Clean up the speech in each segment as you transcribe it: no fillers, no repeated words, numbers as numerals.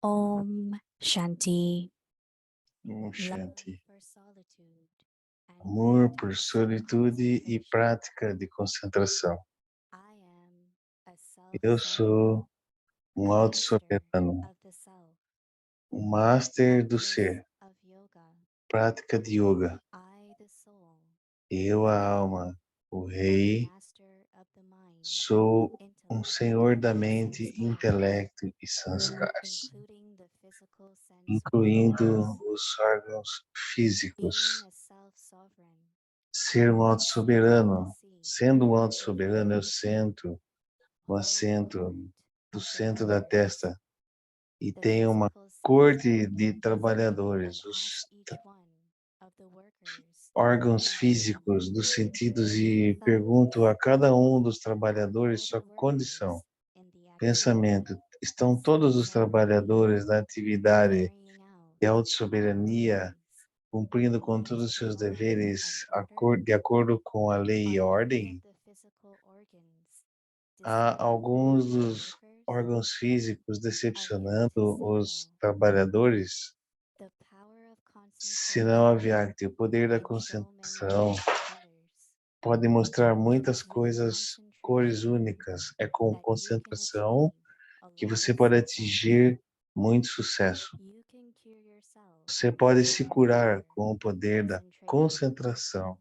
Om Shanti. Shanti. For solitude and Amor por solitude e prática de concentração. I am a Eu self-centered sou um master auto-soberano, of the self, um master do practice ser, of yoga, prática de yoga. I the soul, Eu, a alma, o am a rei, master of the mind, sou um intellect, senhor da and mente, sanskars, intelecto e sanskars, including the physical sense incluindo organs. os órgãos Being físicos. a self-sovereign, Ser um I sit at the auto-soberano. seat Sendo um of the auto-soberano, eu heart, sento no hold the assento court do of the centro da workers, testa e the tenho uma physical sense corte de organs, and trabalhadores, ask os each one of the workers órgãos condition, físicos dos sentidos e pergunto thoughts, a cada um dos trabalhadores all the sua workers condição, in the activity pensamento. Estão todos os self-sovereignty, trabalhadores na atividade carrying out de their autossoberania, duties. cumprindo com todos os Each seus law and deveres order de acordo com a lei e are any of ordem? the physical organs Há disappointing alguns the dos workers? órgãos físicos Are you decepcionando to os signal trabalhadores? the power of Se não concentration haver o poder da and show many concentração, different colors? pode mostrar It muitas is with coisas, cores concentration únicas. É com that you can concentração achieve a que lot você of pode success. atingir muito sucesso. You can cure yourself Você pode with se the curar power com o of poder da concentration. concentração.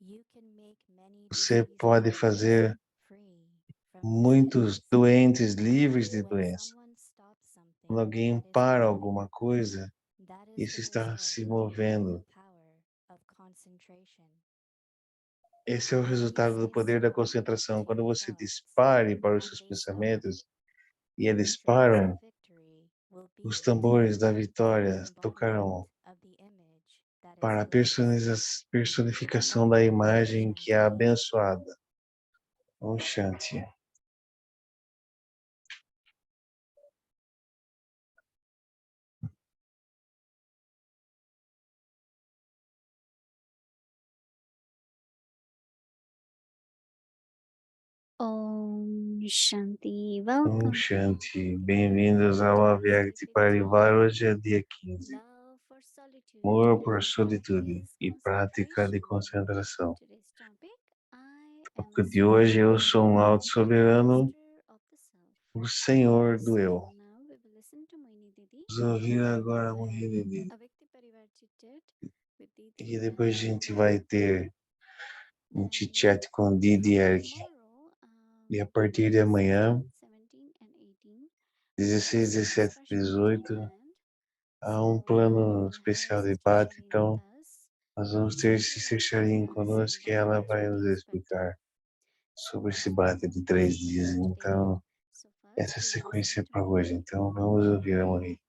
You can make many Você pode diseases fazer free from muitos disease. doentes livres de When doença. someone stops Quando something alguém that is para moving, alguma coisa, that is the isso está result se of the movendo. power of concentration. Esse é o When you resultado do say poder da stop concentração. to Quando your você thoughts dispare para os and seus they stop, pensamentos e eles drums of param, victory will os beat tambores da for the vitória embodiment tocarão of the image that is para a blessed. personificação da Om imagem que é Shanti. abençoada. Om Shanti. Om Shanti. Om Welcome. Shanti. Bem-vindos ao Today's Avyakti topic is Parivar. Hoje é dia 15. love for solitude Amor por and solitude practice e prática de concentration. concentração. Today's topic, I No am a tópico de hoje, eu sou um self-sovereign auto-soberano, master of the self. o Senhor do So Eu. now we will listen to Mohini Didi Vamos ouvir agora a and MOHINI. Avyakti Parivar Chit Chat with Didi E depois a and gente Eric. vai ter um And chit-chat com Didi e from Eric. tomorrow, E a partir de 16, amanhã, 17 and 18, there 16, is a 17, special meeting 18, planned. há um So we plano will have especial de Sister debate, Shireen with então us. nós vamos ter She Sister will Sharin share some conosco e ela Bhagavad vai nos Gita's perspective. explicar sobre esse So debate de 3 dias. let's begin. Então, So essa first é a we will listen sequência to para hoje. Mohini. Então, vamos ouvir a Mohini.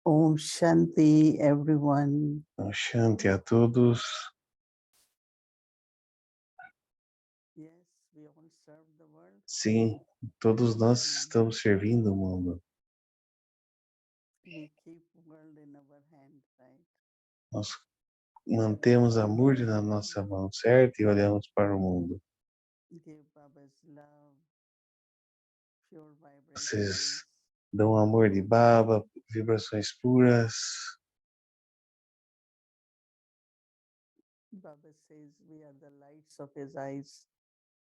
Om Shanti, everyone. Então, Shanti a todos. Yes, we all serve the world. Sim, todos nós estamos servindo o mundo. We keep world in our hand, right? Nós mantemos a Murti na nossa mão, certo? E olhamos para o mundo. Give Baba's love, pure Vocês vibrations. dão amor de baba, vibrações puras. Baba says we are the lights of his eyes.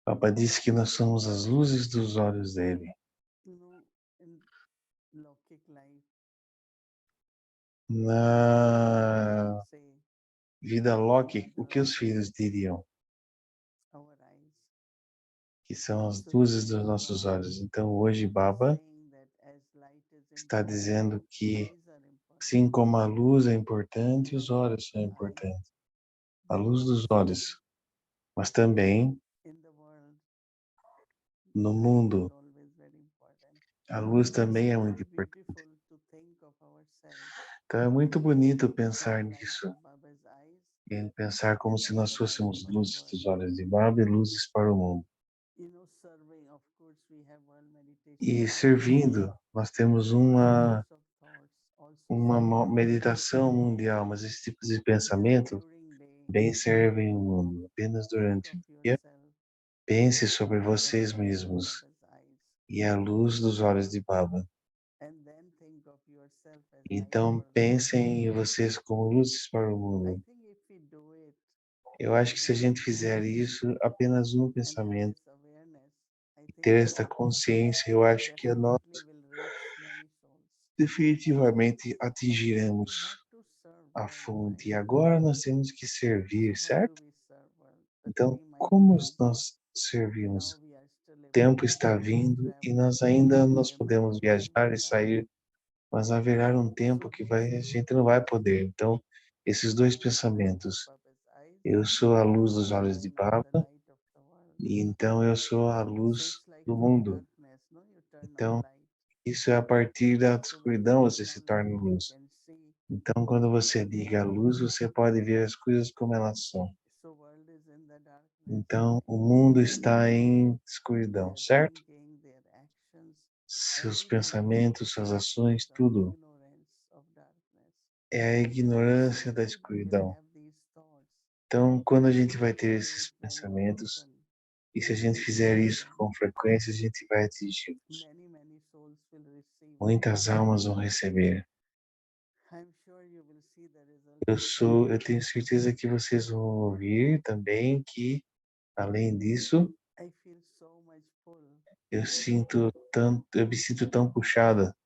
Baba disse que nós somos as luzes dos olhos dele. You know, in Lokik life, Na say vida Loki, o que os filhos diriam? our eyes. Que são as So luzes today dos nossos Baba olhos. Então, hoje, Baba saying that as light is está important, dizendo que, eyes are important. assim como a luz é importante, os Light of olhos são the eye. importantes. A But luz dos also olhos. Mas também, in the world, no light is mundo, always very important. a luz It's também é muito very importante. beautiful to think of ourselves Então, é muito bonito as pensar light nisso. of Baba's eyes E pensar como se and nós the light fôssemos for the luzes world. dos olhos de Baba e luzes para o mundo. You know, serving, of course, we have E servindo, nós temos uma meditação mundial, mas esse tipo de pensamento bem servem o mundo. Apenas durante o dia, pense sobre vocês mesmos e a luz dos olhos de Baba. Então pensem em vocês como luzes para o mundo. Eu acho que se a gente fizer isso, apenas um pensamento, e ter esta consciência, eu acho que nós definitivamente atingiremos a fonte. E agora nós temos que servir, certo? Então, como nós servimos? O tempo está vindo e nós ainda nós podemos viajar e sair, mas haverá um tempo que a gente não vai poder. Então, esses dois pensamentos, eu sou a luz dos olhos de Baba e então eu sou a luz do mundo. Então, isso é a partir da escuridão você se torna luz. Então, quando você liga a luz, você pode ver as coisas como elas são. Então, o mundo está em escuridão, certo? Seus pensamentos, suas ações, tudo é a ignorância da escuridão. Então, quando a gente vai ter esses pensamentos, e se a gente fizer isso com frequência, a gente vai atingi-los. Muitas almas vão receber. Eu tenho certeza que vocês vão ouvir também que, além disso, eu me sinto tão puxada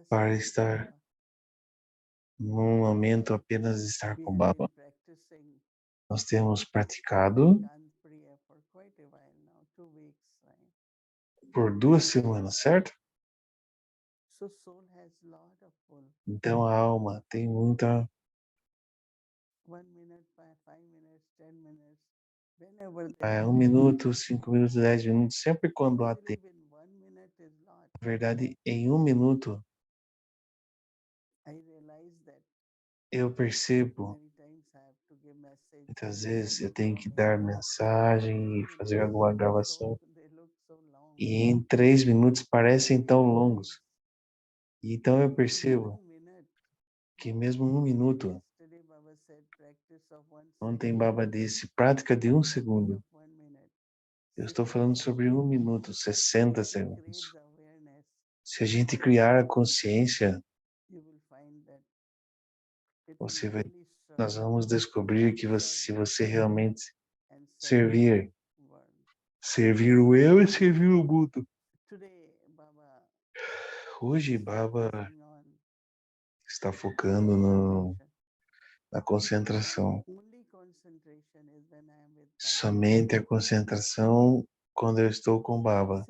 para estar num momento apenas de estar com Baba. Nós temos praticado por 2 semanas, certo? Então a alma tem muita 1 minuto, 5 minutos, 10 minutos, sempre quando há tempo. Na verdade, em 1 minuto, eu percebo, muitas vezes eu tenho que dar mensagem e fazer alguma gravação, e em 3 minutos parecem tão longos. E então eu percebo que mesmo 1 minuto, ontem Baba disse, prática de 1 segundo. Eu estou falando sobre 1 minuto, 60 segundos. Se a gente criar a consciência, nós vamos descobrir que se você realmente servir o eu e servir o mundo. Hoje Baba está focando na concentração. Somente a concentração quando eu estou com Baba.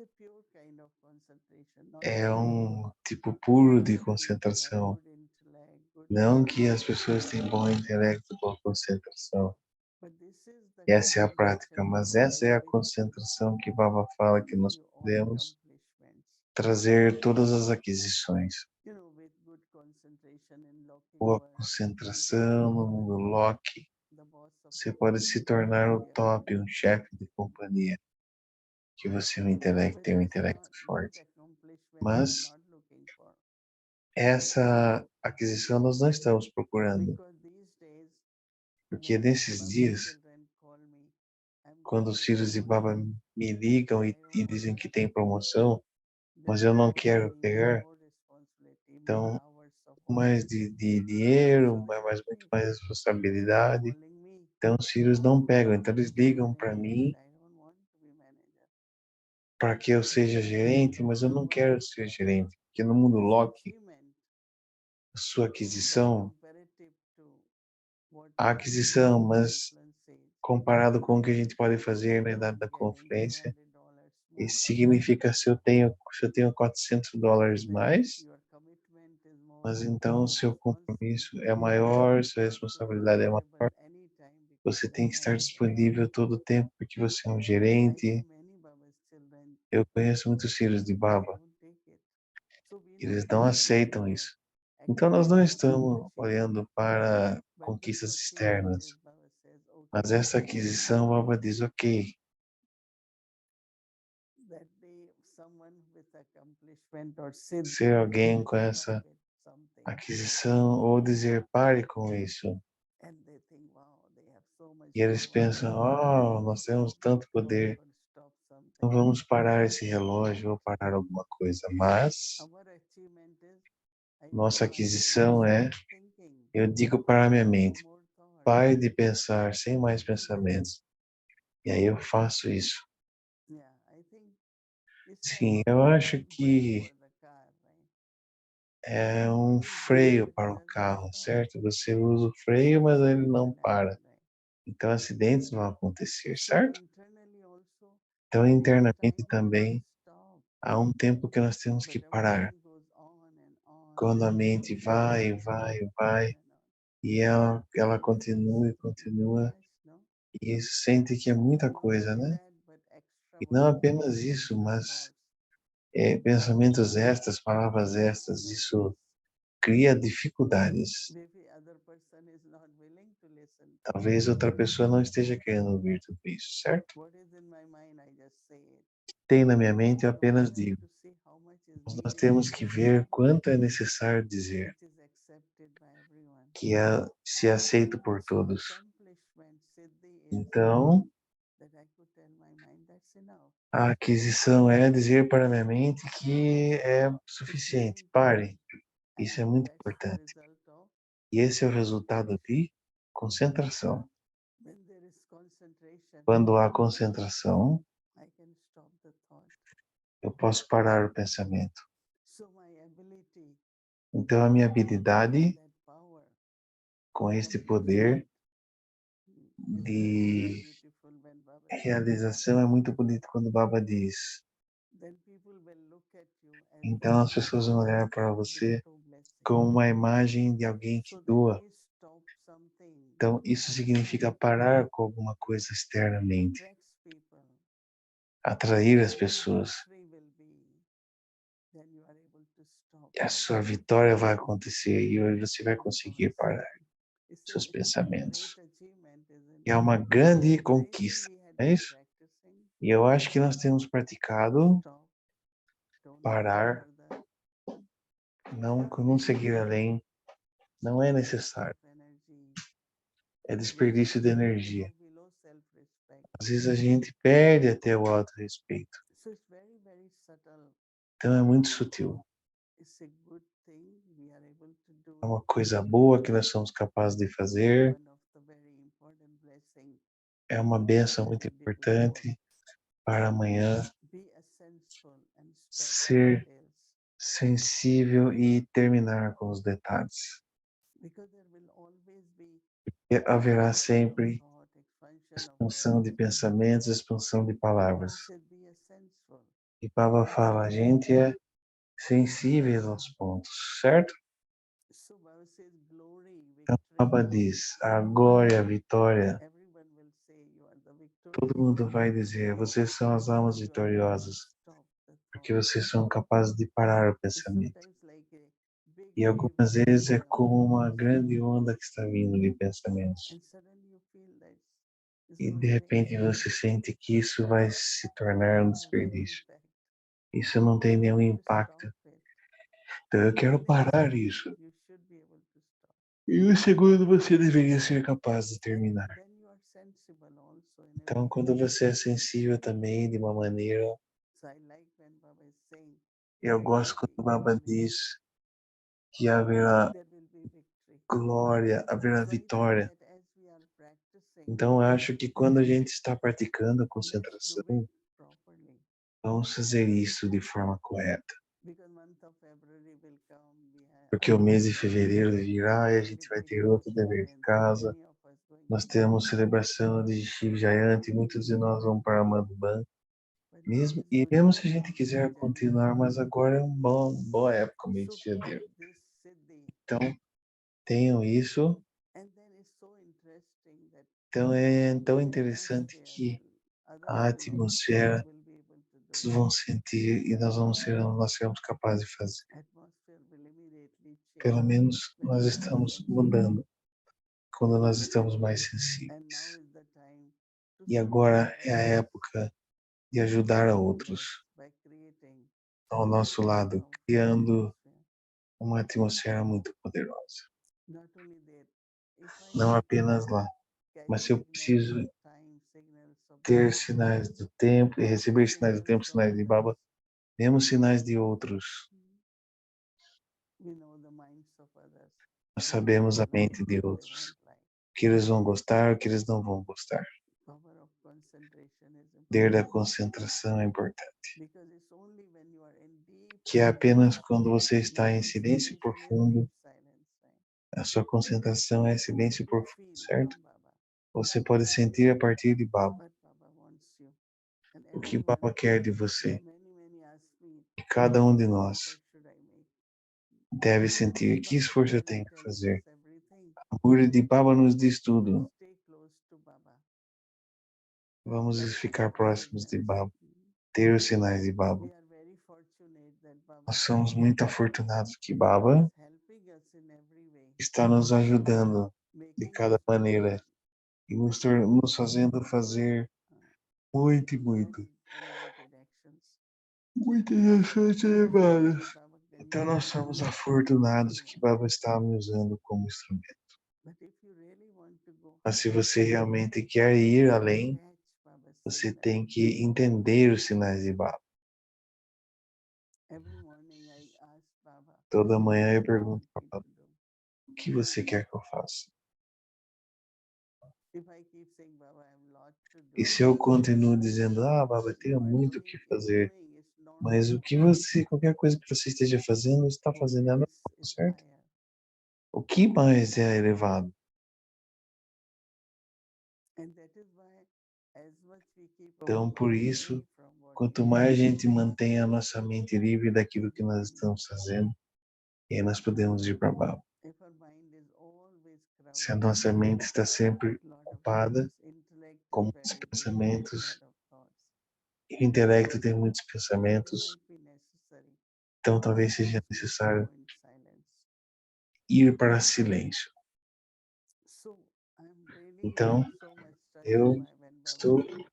É um tipo puro de concentração. Não que as pessoas têm bom intelecto com concentração. Essa é a prática, mas essa é a concentração que Baba fala que nós podemos trazer todas as aquisições. Boa concentração no mundo Loki, você pode se tornar o top, um chefe de companhia, que você tem um intelecto forte. Mas essa aquisição nós não estamos procurando, porque nesses dias, quando os filhos de Baba me ligam e dizem que tem promoção, mas eu não quero pegar, então mais de dinheiro, mas muito mais responsabilidade. Então os filhos não pegam, então eles ligam para mim para que eu seja gerente, mas eu não quero ser gerente, porque no mundo Loki, a sua aquisição, mas comparado com o que a gente pode fazer na idade da conferência, isso significa se eu tenho $400 mais, mas então o seu compromisso é maior, sua responsabilidade é maior, você tem que estar disponível todo o tempo porque você é um gerente. Eu conheço muitos filhos de Baba, eles não aceitam isso. Então nós não estamos olhando para conquistas externas, mas essa aquisição, Baba diz, ok, ser alguém com essa aquisição ou dizer pare com isso. E eles pensam, oh, nós temos tanto poder, não vamos parar esse relógio ou parar alguma coisa. Mas nossa aquisição é, eu digo para a minha mente, pare de pensar sem mais pensamentos. E aí eu faço isso. Sim, eu acho que é um freio para o carro, certo? Você usa o freio, mas ele não para. Então acidentes vão acontecer, certo? Então internamente também há um tempo que nós temos que parar. Quando a mente vai, vai, vai, e ela continua e continua, e sente que é muita coisa, né? E não apenas isso, mas pensamentos extras, palavras extras, isso cria dificuldades. Talvez outra pessoa não esteja querendo ouvir tudo isso, certo? Tem na minha mente, eu apenas digo. Nós temos que ver quanto é necessário dizer, que é se aceito por todos. Então, a aquisição é dizer para a minha mente que é suficiente. Pare. Isso é muito importante. E esse é o resultado de concentração. Quando há concentração, eu posso parar o pensamento. Então, a minha habilidade com este poder de realização é muito bonito quando o Baba diz. Então, as pessoas vão olhar para você como uma imagem de alguém que doa. Então, isso significa parar com alguma coisa externamente, atrair as pessoas. E a sua vitória vai acontecer e você vai conseguir parar seus pensamentos. E é uma grande conquista, não é isso? E eu acho que nós temos praticado parar, não seguir além, não é necessário. É desperdício de energia. Às vezes a gente perde até o auto-respeito. Então é muito sutil. É uma coisa boa que nós somos capazes de fazer. É uma bênção muito importante para amanhã ser sensível e terminar com os detalhes. E haverá sempre expansão de pensamentos, expansão de palavras. E Baba fala, a gente é sensível aos pontos, certo? Então Baba diz, a glória, a vitória, todo mundo vai dizer, vocês são as almas vitoriosas, porque vocês são capazes de parar o pensamento. E algumas vezes é como uma grande onda que está vindo de pensamentos. E de repente você sente que isso vai se tornar um desperdício. Isso não tem nenhum impacto. Então eu quero parar isso. E o segundo você deveria ser capaz de terminar. Então quando você é sensível também de uma maneira, eu gosto quando o Baba diz que haverá glória, haverá vitória. Então eu acho que quando a gente está praticando a concentração, vamos fazer isso de forma correta. Porque o mês de fevereiro virá e a gente vai ter outro dever de casa. Nós temos celebração de Shiv Jayant, muitos de nós vão para Madhuban. Mesmo se a gente quiser continuar, mas agora é uma boa época, mês de fevereiro. Então, tenham isso. Então, é tão interessante que a atmosfera todos vão sentir e nós seremos capazes de fazer. Pelo menos nós estamos mudando quando nós estamos mais sensíveis. E agora é a época de ajudar a outros. ao nosso lado, our criando atmosphere. uma atmosfera muito poderosa. Not only that, if I Não keep apenas lá, mas se catching eu lots preciso of time signals of ter Baba, sinais do tempo e receber sinais do signals tempo, from sinais de others, Baba, mesmo sinais de outros, we know the minds of others, nós whether they sabemos a will like, mente de whether they outros, won't like. o que eles vão gostar, o que eles não vão gostar. Power of concentration is O poder da important concentração é importante, because it's only when you are in deep que é silence. apenas quando você Your está em silêncio concentration is profundo, deep silence, right? a sua concentração é What silêncio you profundo, feel certo? from Baba, Você pode sentir a partir de Baba what Baba wants you. And o que everyone, Baba quer de você. many ask me, E cada um de what nós effort should I make? deve sentir que Baba esforço eu clearly tenho que tells us fazer. everything. A Mura de Baba nos diz tudo. Stay close to Baba. Vamos Get ficar Baba's próximos de signals. Baba, ter os sinais de Baba. We are very fortunate that Baba Nós somos muito afortunados que Baba is helping us in every way, está nos ajudando de making cada us maneira e nos fazendo fazer muito e muito, elevated actions. muitas ações elevadas. Baba can Então use nós us somos in afortunados every que way. Baba está me usando como instrumento. But if you really want to go Mas se higher, você realmente quer ir além, catch Baba's você signal. tem que entender os sinais de Baba. Every morning I ask Baba, Toda manhã eu what do you pergunto want para me Baba, to do? o que você quer que eu faça? If I keep saying, Baba, I have lots to do. E se eu continuo dizendo, Baba, eu What tenho you are muito o que fazer, doing is normal. mas o que você, qualquer coisa que você esteja fazendo, está What fazendo é normal, else is certo? higher? O que mais é elevado? And that is why as much we keep our Então, por mind isso, free from what quanto we mais a are gente mantém a nossa mente livre daquilo que nós estamos fazendo, e aí nós podemos ir para Baba. if our mind is always Se a crowded, nossa mente está sempre lot of ocupada thoughts, intellect is com muitos very big, pensamentos, lot of thoughts. e o intelecto tem muitos It pensamentos, might be necessary então talvez seja for us to necessário go in silence. ir para silêncio. So I'm really Então, so much touched eu by when Baba estou said,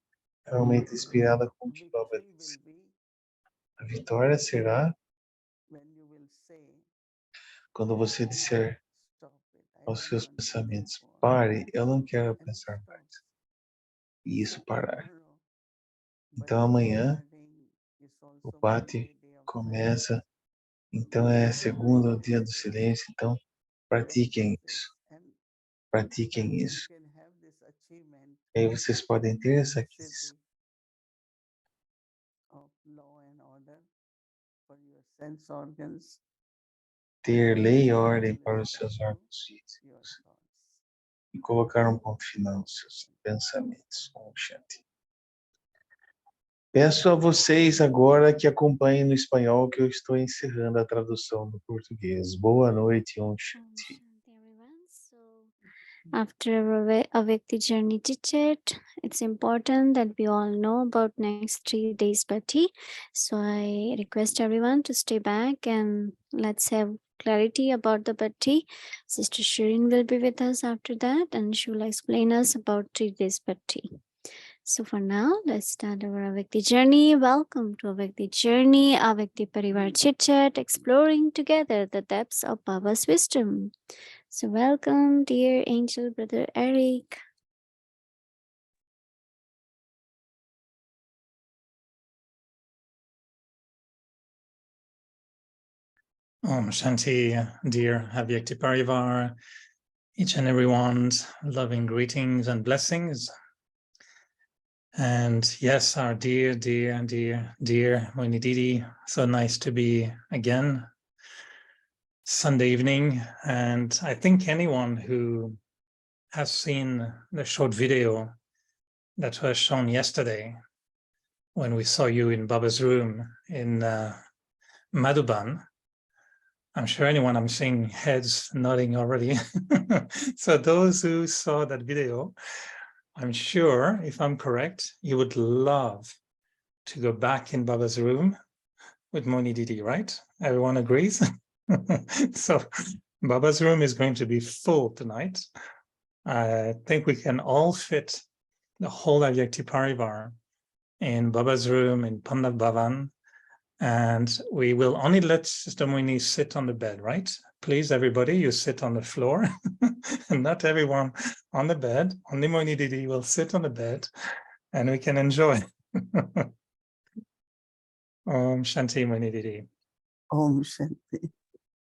realmente inspirada com o que Baba victory will disse. be A vitória será when you will say, quando você disser stop it, I aos don't seus want to think pensamentos, more. pare, eu não quero And it pensar mais. stops. E So isso parar. tomorrow, Então Bati amanhã starting is o also bate Monday, day of silence. começa, então é segunda, o dia do silêncio, então pratiquem Practice isso. it. And Pratiquem you isso. can have this achievement E aí vocês podem ter essa of aquisição, siddhi, of law and order for your sense organs ter lei e and ordem para os stop seus to órgãos your físicos thoughts. e colocar um ponto final Om nos seus Shanti. pensamentos. Om Shanti. Peço a vocês agora que acompanhem no espanhol que eu estou encerrando a tradução do português. Boa noite, Om Om Shanti. Shanti, everyone. So, after a Vyakti journey chit chat, it's important that we all know about next 3 days Bhatti. So, I request everyone to stay back and let's have clarity about the Bhatti. Sister Shirin will be with us after that and she will explain us about 3 days Bhatti. So for now, let's start our Avyakti journey. Welcome to Avyakti journey, Avyakti Parivar Chit Chat, exploring together the depths of Baba's wisdom. So welcome, dear angel brother Eric. Om Shanti, dear Avyakti Parivar, each and everyone's loving greetings and blessings. And yes, our dear MOHINI DIDI, so nice to be again Sunday evening. And I think anyone who has seen the short video that was shown yesterday when we saw you in Baba's room in Madhuban, I'm sure I'm seeing heads nodding already. So those who saw that video, I'm sure, if I'm correct, you would love to go back in Baba's room with MOHINI DIDI, right? Everyone agrees? So Baba's room is going to be full tonight. I think we can all fit the whole Avyakti Parivar in Baba's room in Pandav Bhavan. And we will only let Sister Moini sit on the bed, right? Please, everybody, you sit on the floor. And not everyone on the bed. Only Moini Didi will sit on the bed and we can enjoy. Om Shanti Moini Didi. Om Shanti.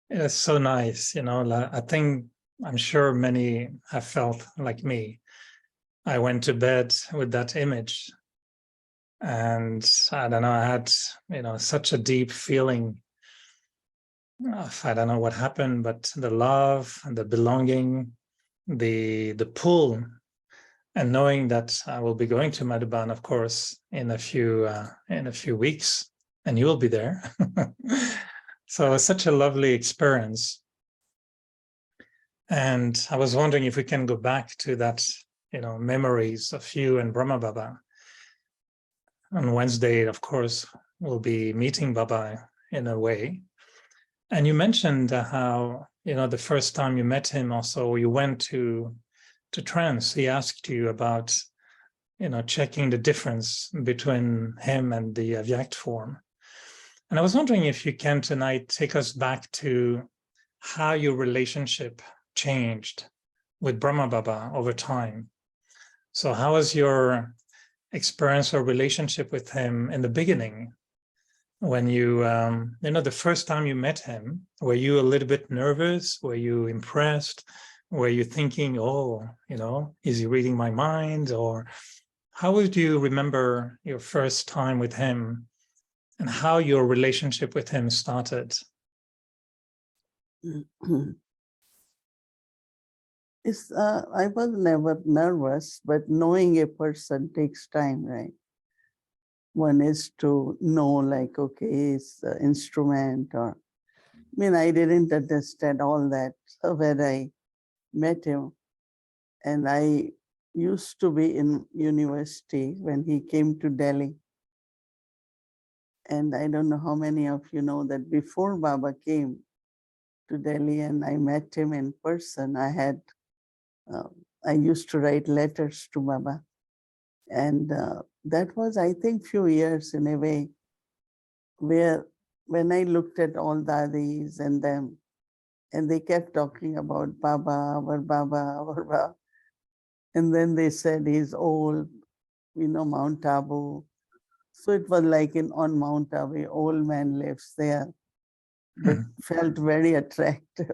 It's so nice, you know. I think, I'm sure many have felt like me. I went to bed with that image. And I don't know, I had, you know, such a deep feeling of, I don't know what happened, but the love and the belonging, the pull, and knowing that I will be going to Madhuban, of course, in a few weeks, and you will be there. So it's such a lovely experience. And I was wondering if we can go back to that, you know, memories of you and Brahma Baba. On Wednesday, of course, we'll be meeting Baba in a way. And you mentioned how, you know, the first time you met him also, you went to trance. He asked you about, you know, checking the difference between him and the Avyakt form. And I was wondering if you can tonight take us back to how your relationship changed with Brahma Baba over time. So how was your experience or relationship with him in the beginning? When you, you know, the first time you met him, were you a little bit nervous? Were you impressed? Were you thinking, oh, you know, is he reading my mind? Or how would you remember your first time with him and how your relationship with him started? I was never nervous, but knowing a person takes time, right? One is to know, like, okay, it's an instrument, or, I mean, I didn't understand all that when I met him. And I used to be in university when he came to Delhi. And I don't know how many of you know that before Baba came to Delhi and I met him in person, I used to write letters to Baba. And that was, I think, few years in a way, where when I looked at all dadis and them, and they kept talking about Baba, our Baba, our Baba. And then they said he's old, you know, Mount Abu. So it was like on Mount Abu, old man lives there, but felt very attractive.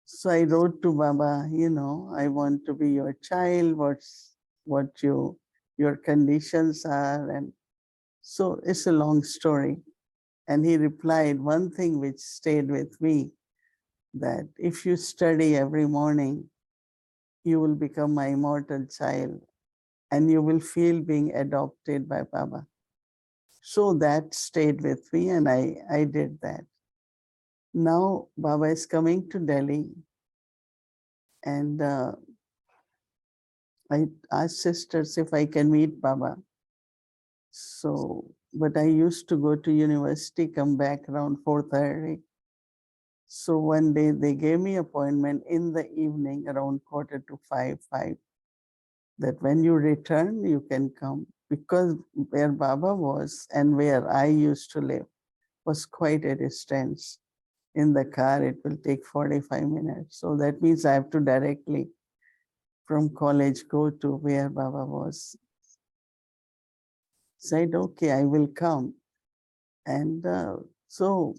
So I wrote to Baba, you know, I want to be your child, what your conditions are. And so it's a long story. And he replied one thing which stayed with me, that if you study every morning, you will become my immortal child and you will feel being adopted by Baba. So that stayed with me and I did that. Now Baba is coming to Delhi and I asked sisters if I can meet Baba. So, but I used to go to university, come back around 4:30. So one day they gave me appointment in the evening around 4:45, that when you return, you can come, because where Baba was and where I used to live was quite a distance. In the car, it will take 45 minutes. So that means I have to directly from college go to where Baba was. Said, okay, I will come. And so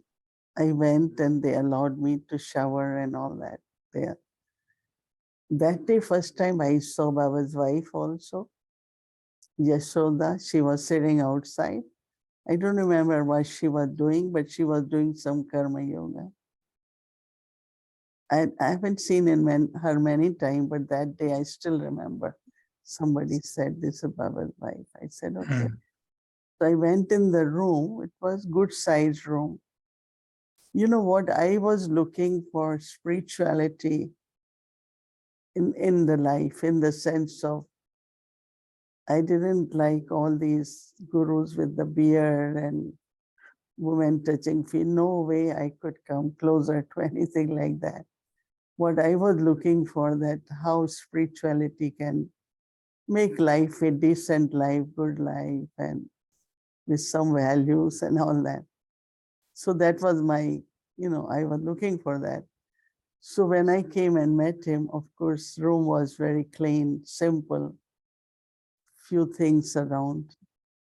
I went and they allowed me to shower and all that there. That day, first time I saw Baba's wife also, Yashoda. She was sitting outside. I don't remember what she was doing, but she was doing some karma yoga. I haven't seen her many times, but that day I still remember. Somebody said, this is Baba's wife. I said, okay. So I went in the room. It was good sized room. You know what? I was looking for spirituality in the life, in the sense of, I didn't like all these gurus with the beard and women touching feet. No way I could come closer to anything like that. What I was looking for, that how spirituality can make life a decent life, good life. And with some values and all that. So that was my, I was looking for that. So when I came and met him, of course, room was very clean, simple, few things around.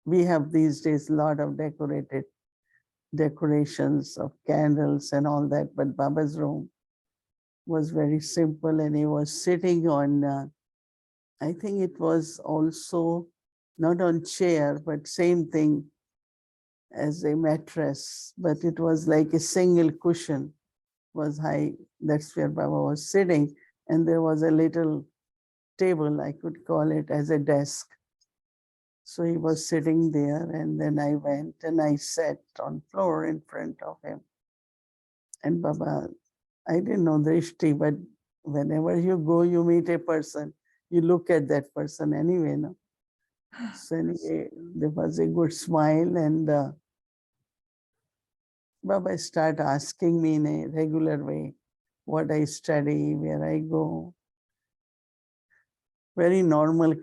We have these days a lot of decorations of candles and all that, but Baba's room was very simple, and he was sitting on, I think it was also not on chair, but same thing as a mattress, but it was like a single cushion was high. That's where Baba was sitting. And there was a little table, I could call it, as a desk. So he was sitting there, and then I went and I sat on floor in front of him. And Baba, I didn't know Drishti, but whenever you go, you meet a person, you look at that person anyway. No? So anyway, there was a good smile, and Baba started asking me in a regular way what I study, where I go. Very normal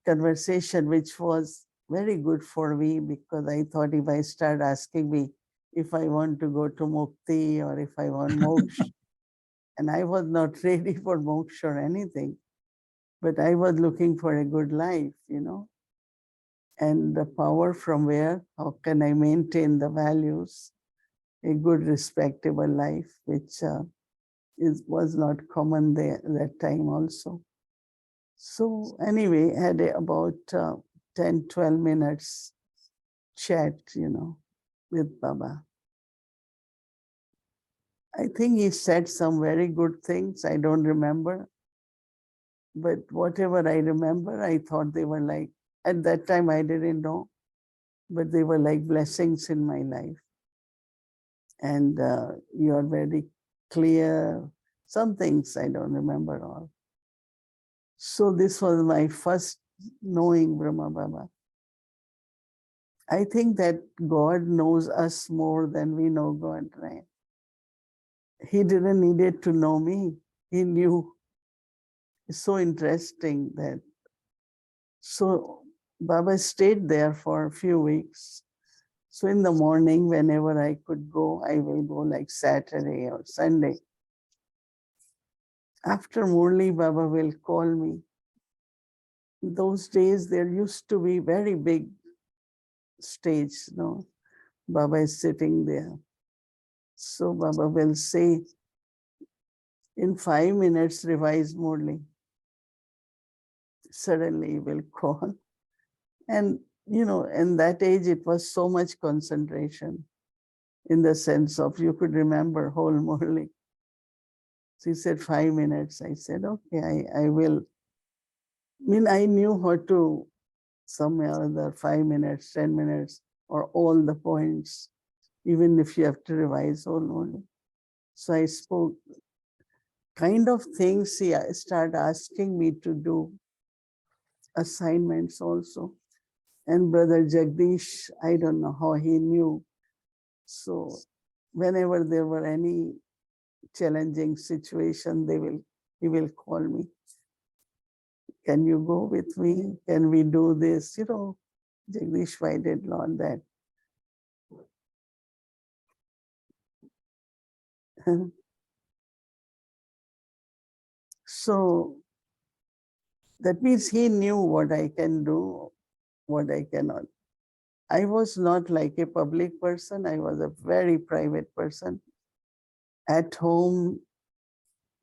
conversation, which was very good for me, because I thought if I start asking me if I want to go to Mukti or if I want moksha, and I was not ready for moksha or anything, but I was looking for a good life, and the power from where, how can I maintain the values, a good, respectable life, which was not common there that time also. So anyway, had about 10, 12 minutes chat, with Baba. I think he said some very good things. I don't remember. But whatever I remember, I thought they were like, at that time I didn't know, but they were like blessings in my life. And you are very clear. Some things I don't remember all. So this was my first knowing Brahma Baba. I think that God knows us more than we know God, right? He didn't need to know me. He knew. It's so interesting that. So Baba stayed there for a few weeks. So in the morning, whenever I could go, I will go like Saturday or Sunday. After Murli, Baba will call me. Those days, there used to be very big stage, Baba is sitting there. So Baba will say, in 5 minutes, revise Murli. Suddenly he will call. And, in that age, it was so much concentration in the sense of you could remember whole Murli. So he said 5 minutes. I said, okay, I will. I knew how to somewhere or other, 5 minutes, 10 minutes, or all the points, even if you have to revise all Murli. So I spoke kind of things he started asking me to do, assignments also. And Brother Jagdish, I don't know how he knew. So whenever there were any challenging situation, he will call me. Can you go with me? Can we do this? Jagdish, why did not that? So that means he knew what I can do, what I cannot. I was not like a public person. I was a very private person. At home,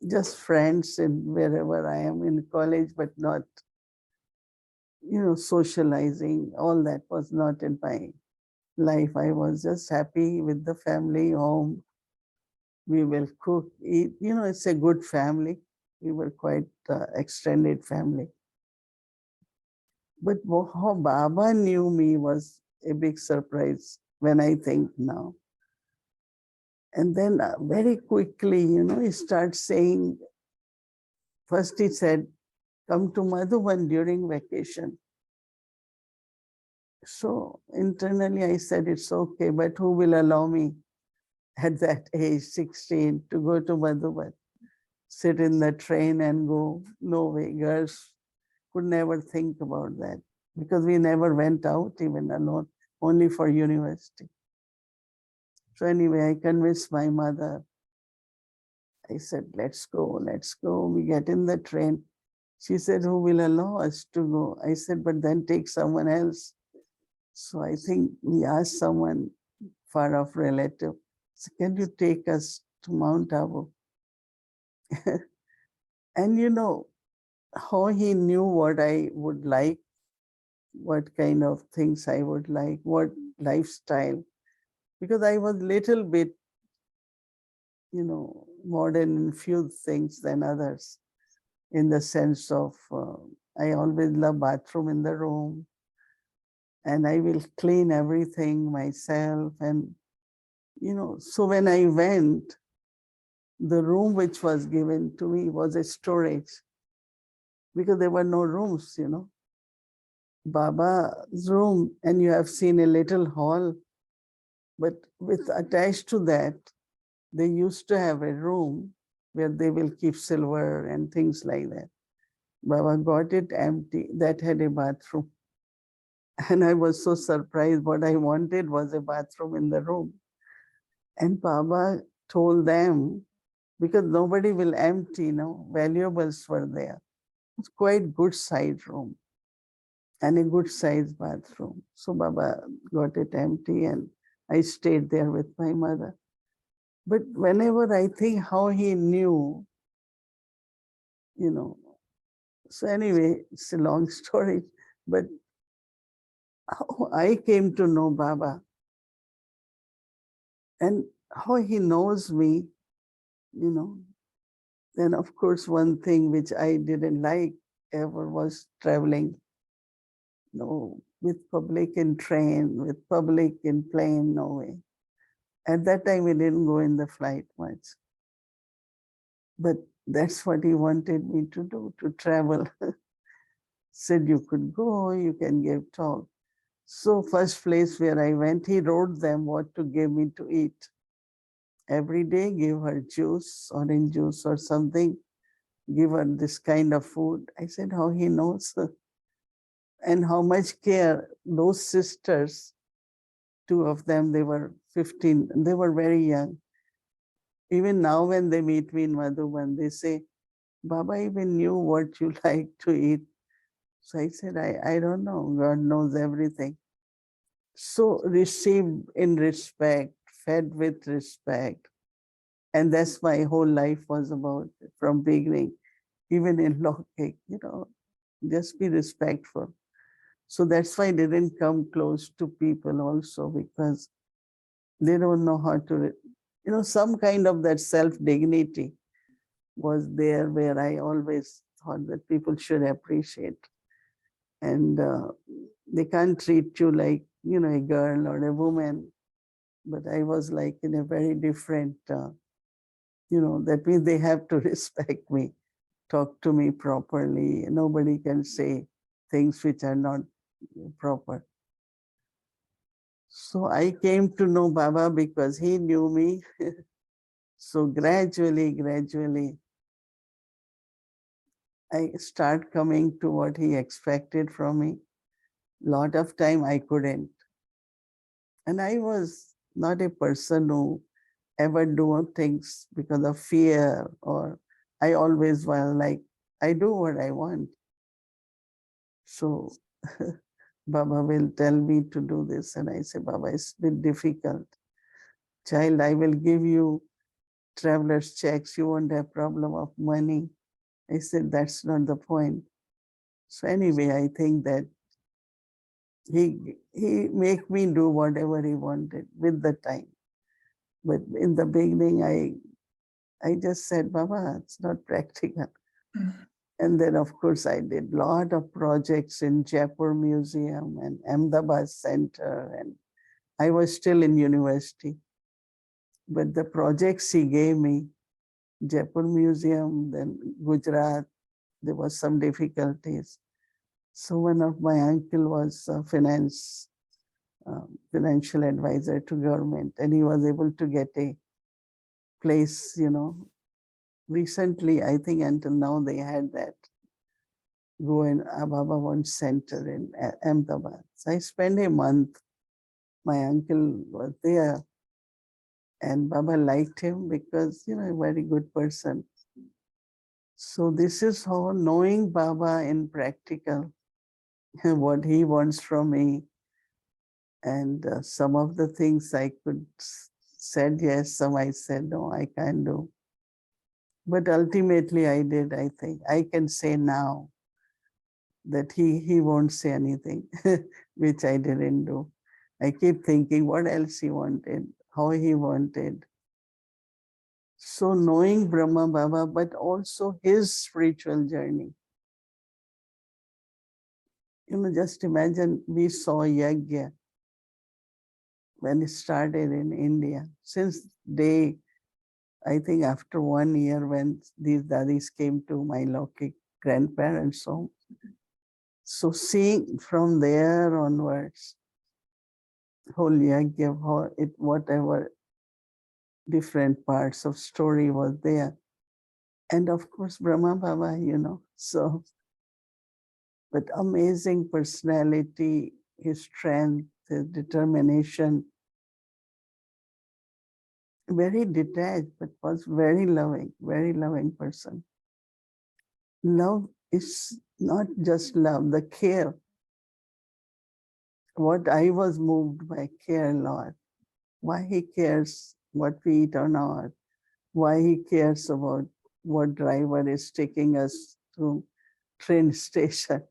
just friends and wherever I am in college, but not, socializing. All that was not in my life. I was just happy with the family home. We will cook, eat. It's a good family. We were quite extended family. But how Baba knew me was a big surprise when I think now. And then very quickly, he starts saying, first he said, come to Madhuban during vacation. So internally I said, it's okay, but who will allow me at that age, 16, to go to Madhuban? Sit in the train and go? No way, girls could never think about that, because we never went out even alone. only for university. So anyway, I convinced my mother. I said, let's go, let's go. We get in the train. She said, who will allow us to go? I said, but then take someone else. So I think we asked someone, far off relative, so can you take us to Mount Abu? And you know, how he knew what I would like, what kind of things I would like, what lifestyle, because I was little bit, you know, modern in few things than others, in the sense of I always love bathroom in the room, and I will clean everything myself. And, you know, so when I went, the room which was given to me was a storage, because there were no rooms, you know. Baba's room, and you have seen a little hall, but with attached to that, they used to have a room where they will keep silver and things like that. Baba got it empty. That had a bathroom. And I was so surprised. What I wanted was a bathroom in the room. And Baba told them, because nobody will empty, you know, valuables were there. It's quite good sized room and a good sized bathroom. So Baba got it empty and I stayed there with my mother. But whenever I think how he knew, you know, so anyway, it's a long story, but how I came to know Baba and how he knows me, you know. Then of course, one thing which I didn't like ever was traveling, you know, with public in train, with public in plane, no way. At that time, we didn't go in the flight much. But that's what he wanted me to do, to travel. Said you could go, you can give talk. So first place where I went, he wrote them what to give me to eat. Every day, give her juice, orange juice or something, give her this kind of food. I said, how he knows and how much care those sisters, two of them, they were 15, they were very young. Even now when they meet me in Madhuban, they say, Baba even knew what you like to eat. So I said, I don't know, God knows everything. So received in respect, fed with respect. And that's my whole life was about from beginning, even in Lokik, you know, just be respectful. So that's why I didn't come close to people also, because they don't know how to, you know, some kind of that self-dignity was there where I always thought that people should appreciate. And they can't treat you like, you know, a girl or a woman. But I was like in a very different, you know, that means they have to respect me, talk to me properly. Nobody can say things which are not proper. So I came to know Baba because he knew me. So gradually, I start coming to what he expected from me. Lot of time I couldn't. And I was not a person who ever do things because of fear, or I always was like, I do what I want. So Baba will tell me to do this. And I say, Baba, it's a bit difficult. Child, I will give you traveler's checks. You won't have problem of money. I said, that's not the point. So anyway, I think that he make me do whatever he wanted with the time. But in the beginning, I just said, Baba, it's not practical. And then, of course, I did a lot of projects in Jaipur Museum and Ahmedabad Center, and I was still in university. But the projects he gave me, Jaipur Museum, then Gujarat, there was some difficulties. So one of my uncle was a financial advisor to government, and he was able to get a place, you know. Recently, I think until now, they had that go in Ababa One Center in Ahmedabad. So I spent a month my uncle was there, and Baba liked him because, a very good person. So this is how knowing Baba in practical, what he wants from me, and some of the things I could said yes, some I said no, I can't do. But ultimately I did, I think. I can say now that he won't say anything, which I didn't do. I keep thinking what else he wanted, how he wanted. So knowing Brahma Baba, but also his spiritual journey. Just imagine we saw Yajna when it started in India. Since day, I think after 1 year when these daddies came to my Lokik grandparents' home. So seeing from there onwards, whole Yajna, whatever different parts of story was there. And of course, Brahma Baba, so, but amazing personality, his strength, his determination, very detached, but was very loving person. Love is not just love, the care. What I was moved by care, Lord. Why he cares what we eat or not, why he cares about what driver is taking us to train station.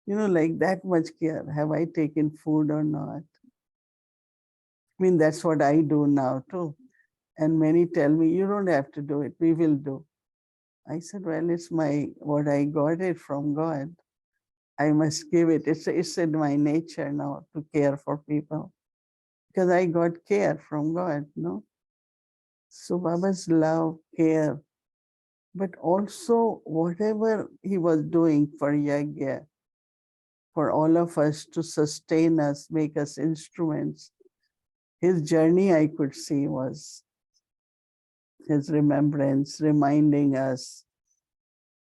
Like that much care. Have I taken food or not? I mean, that's what I do now too. And many tell me, you don't have to do it, we will do. I said, well, it's what I got it from God. I must give it. It's in my nature now to care for people because I got care from God, no? So Baba's love, care, but also whatever he was doing for Yajna, for all of us to sustain us, make us instruments. His journey, I could see, was his remembrance, reminding us,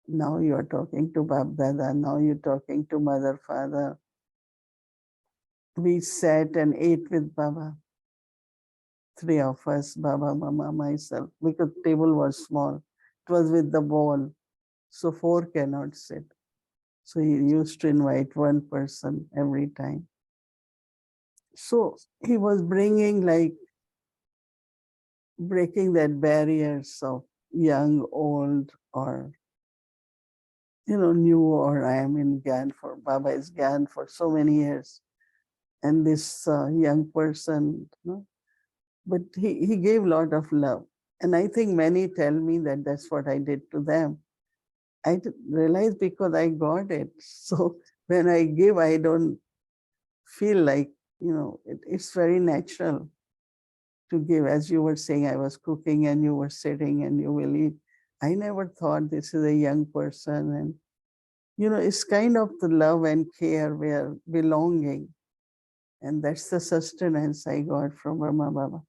now you're talking to Bab Dada, now you're talking to Mother, Father. We sat and ate with Baba. 3 of us, Baba, Mama, myself, because table was small. It was with the bowl, so 4 cannot sit. So he used to invite 1 person every time. So he was bringing breaking that barriers of young, old, or new, or I am in Gyan for Baba is Gyan for so many years. And this young person, but he gave a lot of love. And I think many tell me that that's what I did to them. I realized because I got it. So when I give, I don't feel like, it's very natural to give. As you were saying, I was cooking and you were sitting and you will eat. I never thought this is a young person. And, it's kind of the love and care where belonging. And that's the sustenance I got from Brahma Baba.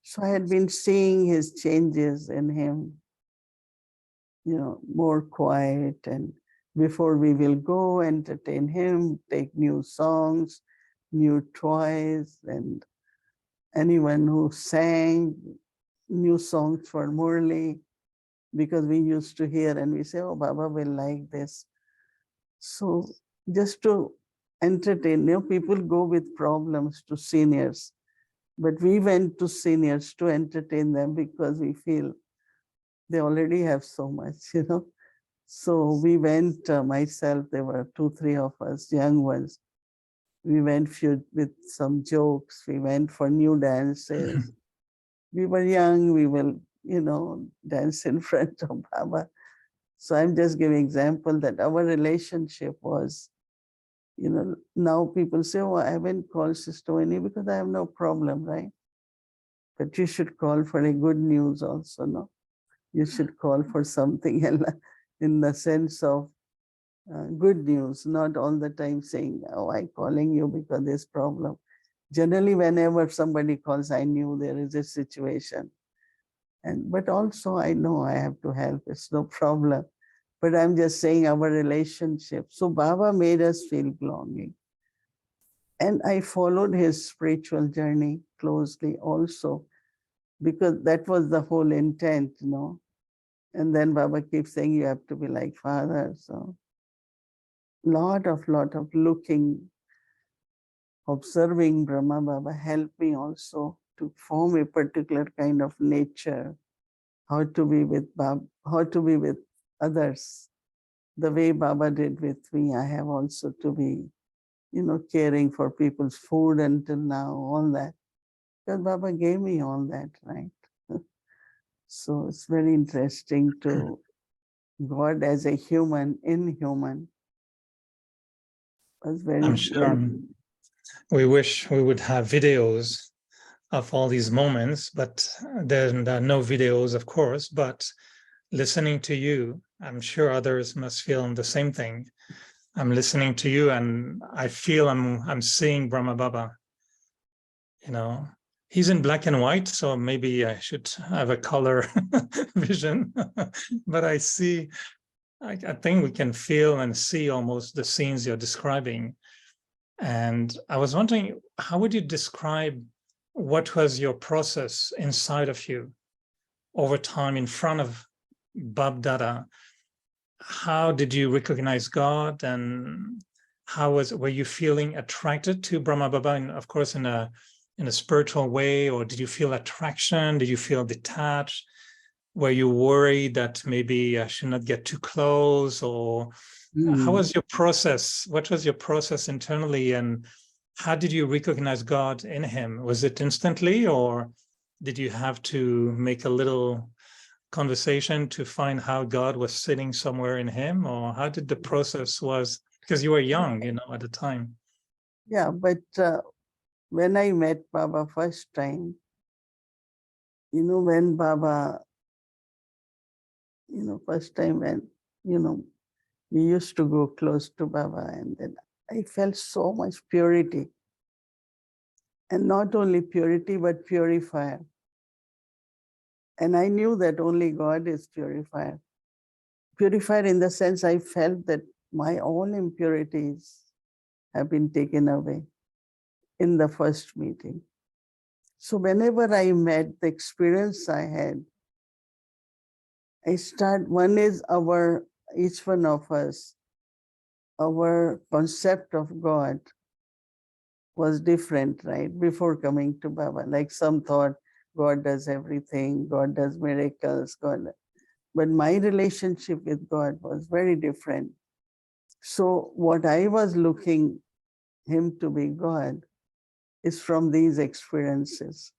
So I had been seeing his changes in him, more quiet. And before we will go entertain him, take new songs, new toys, and anyone who sang new songs for Murli, because we used to hear and we say, oh, Baba will like this. So just to entertain, people go with problems to seniors, but we went to seniors to entertain them because we feel they already have so much, So we went, myself, there were 2, 3 of us, young ones. We went with some jokes. We went for new dances. We were young, we will, dance in front of Baba. So I'm just giving example that our relationship was, now people say, oh, I haven't called Sister Winnie because I have no problem, right? But you should call for a good news also, no? You should call for something in the sense of good news, not all the time saying, oh, I'm calling you because there's problem. Generally, whenever somebody calls, I knew there is a situation. But also I know I have to help, it's no problem. But I'm just saying our relationship. So Baba made us feel belonging. And I followed his spiritual journey closely also, because that was the whole intent, you know. And then Baba keeps saying you have to be like father. So lot of looking, observing Brahma Baba helped me also to form a particular kind of nature, how to be with Baba, how to be with others. The way Baba did with me, I have also to be, you know, caring for people's food until now, all that. Because Baba gave me all that, right? So it's very interesting to God as a human, inhuman, was very, I'm sure we wish we would have videos of all these moments, but there are no videos, of course, but listening to you, I'm sure others must feel the same thing. I'm listening to you and I feel I'm seeing Brahma Baba. You know, he's in black and white, so maybe I should have a color vision. But I see, I think we can feel and see almost the scenes you're describing. And I was wondering, how would you describe what was your process inside of you over time in front of Bab Dada? How did you recognize God, and how were you feeling attracted to Brahma Baba? And of course, in a spiritual way, or did you feel attraction? Did you feel detached? Were you worried that maybe I should not get too close? Or how was your process? What was your process internally, and how did you recognize God in him? Was it instantly, or did you have to make a little conversation to find how God was sitting somewhere in him? Or how did the process was? Because you were young, you know, at the time. Yeah, but when I met Baba first time, you know, when Baba, you know, first time when, you know, we used to go close to Baba, and then I felt so much purity. And not only purity, but purifier. And I knew that only God is purifier. Purifier in the sense I felt that my all impurities have been taken away in the first meeting. So whenever I met, the experience I had, one is each one of us, our concept of God was different, right? Before coming to Baba, like some thought God does everything, God does miracles, but my relationship with God was very different. So what I was looking him to be God is from these experiences.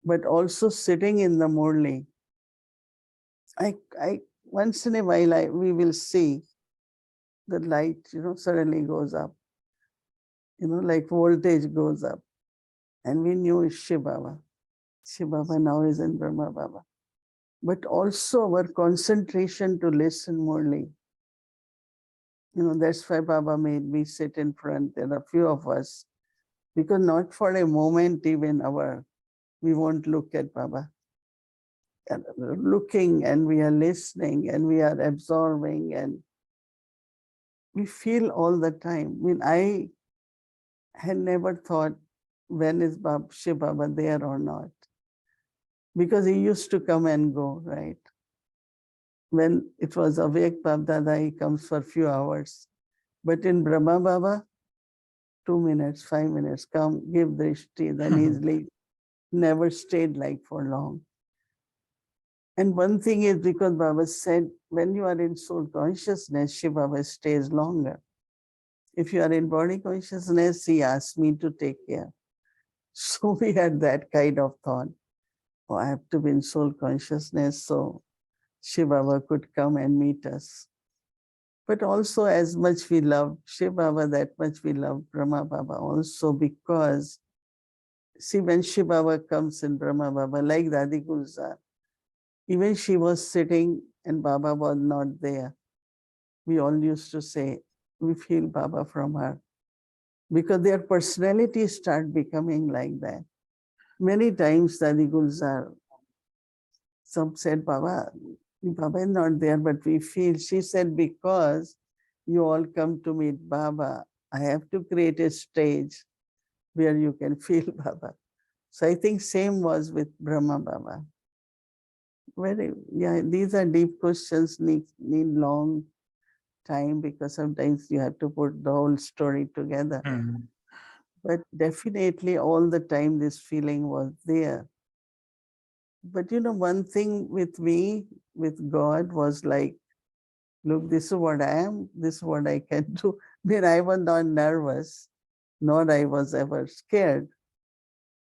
But also sitting in the Murli, I once in a while we will see the light, you know, suddenly goes up, you know, like voltage goes up. And we knew it's Shiv Baba. Shiv Baba now is in Brahma Baba. But also our concentration to listen morely. You know, that's why Baba made me sit in front. There are a few of us, because not for a moment even we won't look at Baba. And we're looking and we are listening and we are absorbing and we feel all the time. I mean, I had never thought when is Shiv Baba there or not, because he used to come and go, right? When it was awake Bab Dada, he comes for a few hours. But in Brahma Baba, 2 minutes, 5 minutes, come, give drishti, then he's late. Never stayed like for long. And one thing is because Baba said, when you are in soul consciousness, Shiv Baba stays longer. If you are in body consciousness, he asked me to take care. So we had that kind of thought. Oh, I have to be in soul consciousness so Shiv Baba could come and meet us. But also as much we love Shiv Baba, that much we love Brahma Baba also, because see, when Shiv Baba comes in Brahma Baba, like Dadi Gulzar, even she was sitting and Baba was not there. We all used to say, we feel Baba from her, because their personalities start becoming like that. Many times Dadi Gulzar, some said, Baba is not there, but we feel. She said, because you all come to meet Baba, I have to create a stage where you can feel Baba. So I think same was with Brahma Baba. Yeah, these are deep questions, need long time, because sometimes you have to put the whole story together. But definitely all the time this feeling was there. But one thing with me, with God, was like, look, this is what I am, this is what I can do. I mean, I was not nervous, nor I was ever scared.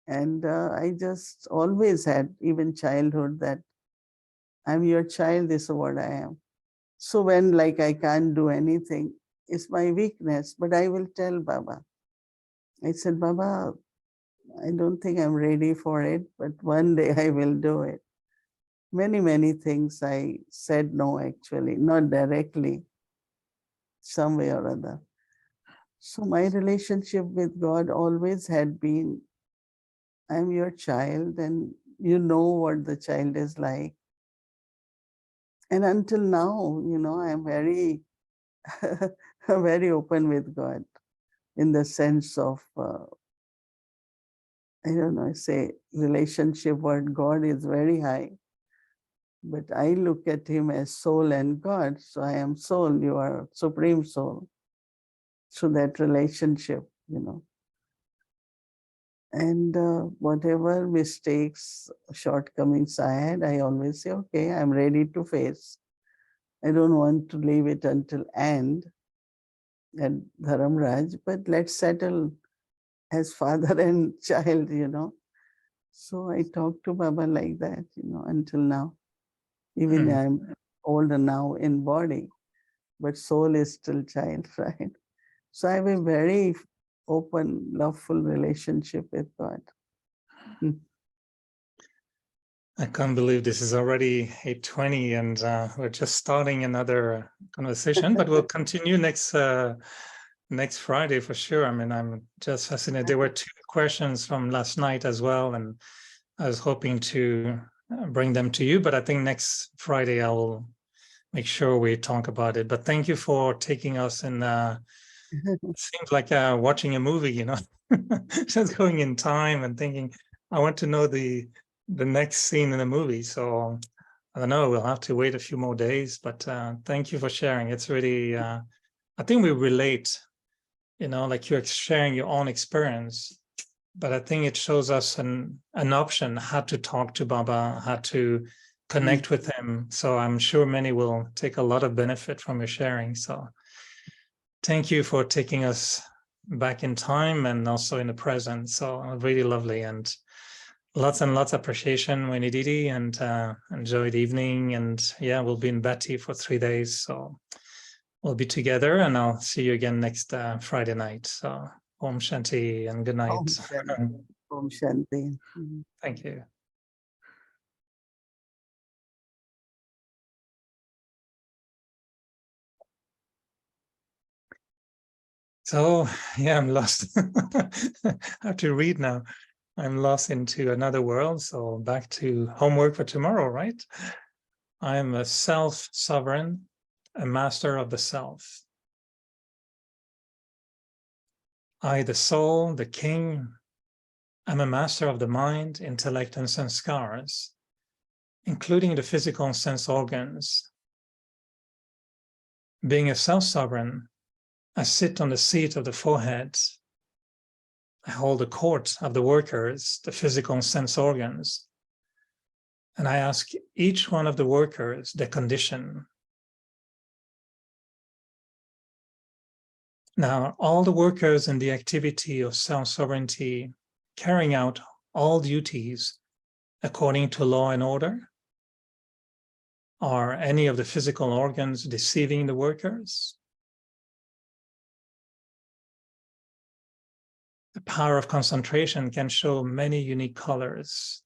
And I just always had, even childhood, that I'm your child, this is what I am. So when like I can't do anything, it's my weakness, but I will tell Baba. I said, Baba, I don't think I'm ready for it, but one day I will do it. Many, many things I said no, actually, not directly, some way or other. So my relationship with God always had been, I'm your child and you know what the child is like. And until now, I'm very, very open with God in the sense of, I don't know, say relationship word, God is very high. But I look at him as soul and God. So I am soul, you are supreme soul. So that relationship, And whatever mistakes, shortcomings I had, I always say, okay, I'm ready to face. I don't want to leave it until end at Dharamraj, but let's settle as father and child, So I talk to Baba like that, until now. Even I'm older now in body, but soul is still child, right? So I have a very open, loveful relationship with God. I can't believe this is already 8:20 and we're just starting another conversation, but we'll continue next Friday for sure. I mean, I'm just fascinated. There were 2 questions from last night as well, and I was hoping to bring them to you, but I think next Friday I will make sure we talk about it. But thank you for taking us in. It seems like watching a movie, just going in time and thinking, I want to know the next scene in the movie. So I don't know, we'll have to wait a few more days, but thank you for sharing. It's really, I think we relate, like you're sharing your own experience, but I think it shows us an option how to talk to Baba, how to connect with him. So I'm sure many will take a lot of benefit from your sharing. So thank you for taking us back in time and also in the present. So really lovely and lots of appreciation, Winnie Didi, and enjoy the evening. And yeah, we'll be in Bati for 3 days. So we'll be together and I'll see you again next Friday night. So Om Shanti and good night. Om Shanti. Om Shanti. Thank you. So yeah, I'm lost. I have to read now. I'm lost into another world. So back to homework for tomorrow, right? I am a self-sovereign, a master of the self. I, the soul, the king, am a master of the mind, intellect, and sanskars, including the physical and sense organs. Being a self-sovereign, I sit on the seat of the forehead. I hold the court of the workers, the physical and sense organs. And I ask each one of the workers their condition. Now, all the workers in the activity of self-sovereignty, carrying out all duties according to law and order? Are any of the physical organs deceiving the workers? The power of concentration can show many unique colors.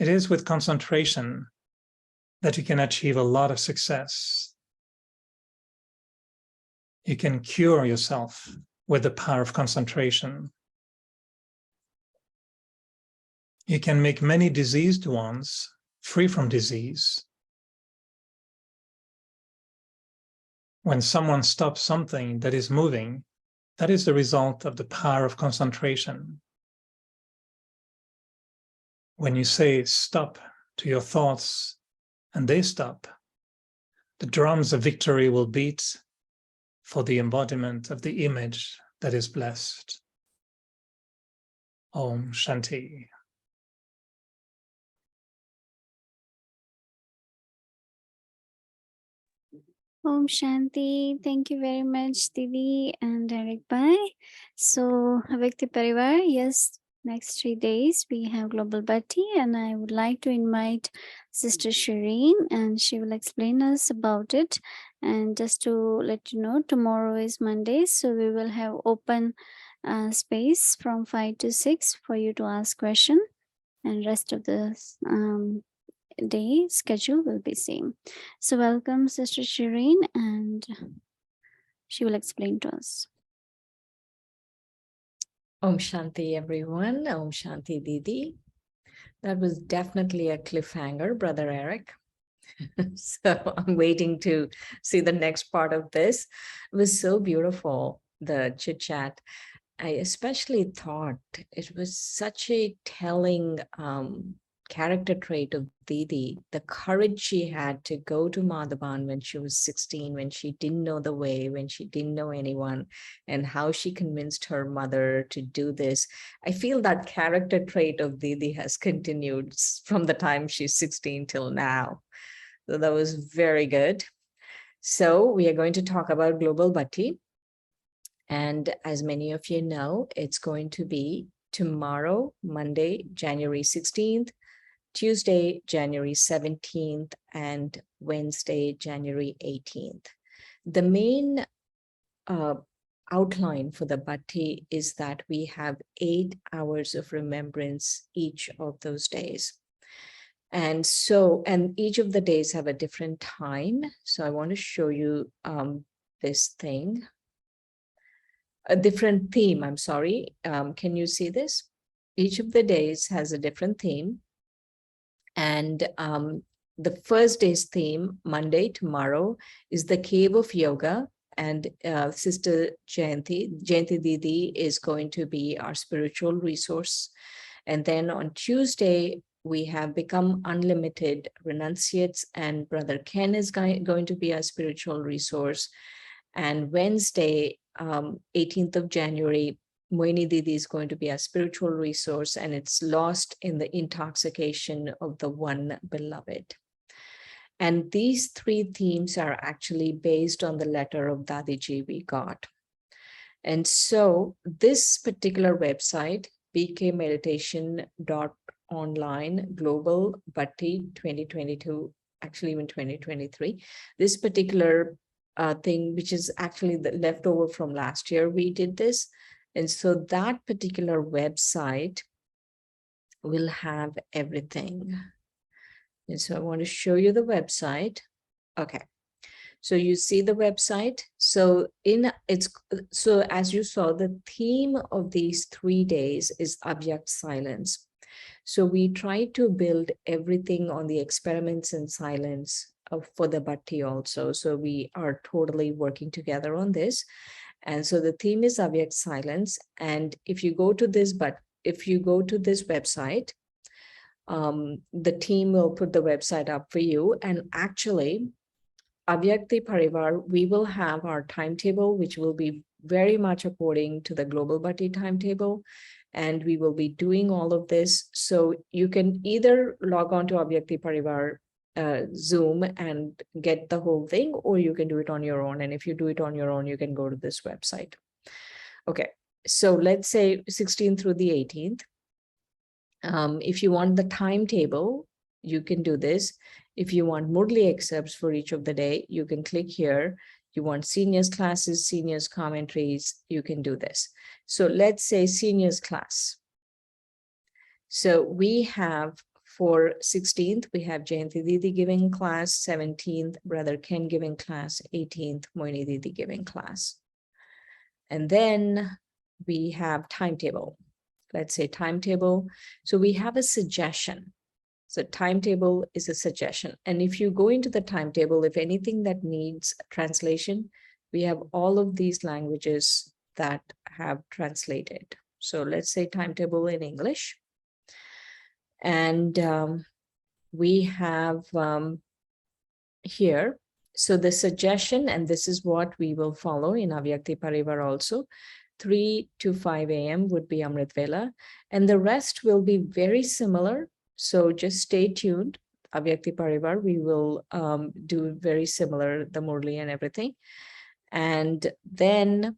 It is with concentration that you can achieve a lot of success. You can cure yourself with the power of concentration. You can make many diseased ones free from disease. When someone stops something that is moving, that is the result of the power of concentration. When you say stop to your thoughts and they stop, the drums of victory will beat for the embodiment of the image that is blessed. Om Shanti. Om Shanti. Thank you very much, Didi and Derek Bhai. So, Avekti Parivar, yes, next 3 days we have Global Bhatti, and I would like to invite Sister Shireen, and she will explain us about it. And just to let you know, tomorrow is Monday, so we will have open space from 5 to 6 for you to ask question, and rest of the day schedule will be same. So welcome Sister Shireen, and she will explain to us. Om Shanti, everyone. Om Shanti, Didi. That was definitely a cliffhanger, Brother Eric. So I'm waiting to see the next part of this. It was so beautiful, the chit chat. I especially thought it was such a telling character trait of Didi, the courage she had to go to Madhavan when she was 16, when she didn't know the way, when she didn't know anyone, and how she convinced her mother to do this. I feel that character trait of Didi has continued from the time she's 16 till now. So that was very good. So we are going to talk about Global Bhatti. And as many of you know, it's going to be tomorrow, Monday, January 16th, Tuesday, January 17th, and Wednesday, January 18th. The main outline for the Bhatti is that we have 8 hours of remembrance each of those days. And so, and each of the days have a different time. So I want to show you this thing. A different theme, I'm sorry. Can you see this? Each of the days has a different theme. And the first day's theme, Monday, tomorrow, is the Cave of Yoga. And Sister Jayanti Didi is going to be our spiritual resource. And then on Tuesday, we have Become Unlimited Renunciates, and Brother Ken is going to be our spiritual resource. And Wednesday, 18th of January, MOHINI Didi is going to be a spiritual resource, and it's Lost in the Intoxication of the One Beloved. And these 3 themes are actually based on the letter of Dadiji we got. And so this particular website, bkmeditation.online Global Bhatti 2022, actually even 2023, this particular thing, which is actually the leftover from last year, we did this. And so that particular website will have everything. And so I want to show you the website. Okay. So you see the website. So as you saw, the theme of these 3 days is Abhyakt silence. So we try to build everything on the experiments in silence for the Bhatti also. So we are totally working together on this. And so the theme is Abhyakt silence. And if you go to this, website, the team will put the website up for you. And actually, Avyakti Parivar, we will have our timetable, which will be very much according to the Global Bhatti timetable. And we will be doing all of this. So you can either log on to Avyakti Parivar Zoom and get the whole thing, or you can do it on your own. And if you do it on your own, you can go to this website. Okay, so let's say 16th through the 18th. If you want the timetable, you can do this. If you want Murli excerpts for each of the day, you can click here. You want seniors classes, seniors commentaries, you can do this. So let's say seniors class. So we have for 16th, we have Jayanti Didi giving class, 17th, Brother Ken giving class, 18th, MOHINI Didi giving class. And then we have timetable. Let's say timetable. So we have a suggestion. So timetable is a suggestion. And if you go into the timetable, if anything that needs translation, we have all of these languages that have translated. So let's say timetable in English. And we have here, so the suggestion, and this is what we will follow in Avyakti Parivar also, 3 to 5 a.m. would be Amrit Vela, and the rest will be very similar. So just stay tuned. Avyakti Parivar, we will do very similar, the Murli and everything. And then